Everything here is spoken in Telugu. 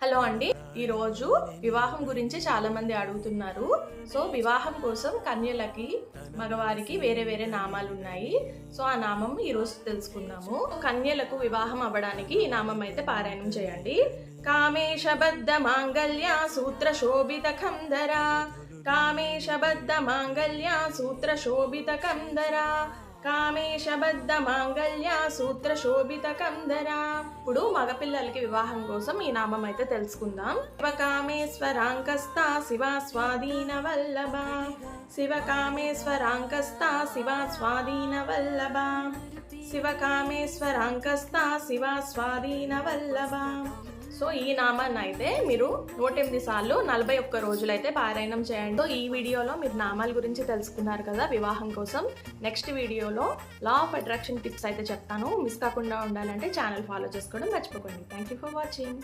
హలో అండి, ఈరోజు వివాహం గురించి చాలా మంది అడుగుతున్నారు. సో వివాహం కోసం కన్యలకి మగవారికి వేరే వేరే నామాలు ఉన్నాయి. సో ఆ నామం ఈరోజు తెలుసుకుందాము. కన్యలకు వివాహం అవ్వడానికి ఈ నామం అయితే పారాయణం చేయండి. కామేశబద్ధ మాంగళ్య సూత్ర శోభిత కందర, కామేశబద్ధ మాంగళ్య సూత్ర శోభిత కందర, కామేశబద్ధ మాంగళ్య సూత్ర శోభిత కందర. ఇప్పుడు మగపిల్లలకి వివాహం కోసం ఈ నామం అయితే తెలుసుకుందాం. శివ కామేశ్వరాంకస్త శివ స్వాధీన వల్లభ, శివ కామేశ్వరాంకస్త శివ స్వాధీన వల్లభ, శివ కామేశ్వరాంకస్త శివ స్వాధీన వల్లభ. సో ఈ నామాన్ని అయితే మీరు 108 సార్లు 41 రోజులైతే పారాయణం చేయండి. సో ఈ వీడియోలో మీరు నామాల గురించి తెలుసుకున్నారు కదా వివాహం కోసం. నెక్స్ట్ వీడియోలో లా ఆఫ్ అట్రాక్షన్ టిప్స్ అయితే చెప్తాను. మిస్ కాకుండా ఉండాలంటే ఛానల్ ఫాలో చేసుకోవడం మర్చిపోకండి. Thank you for watching.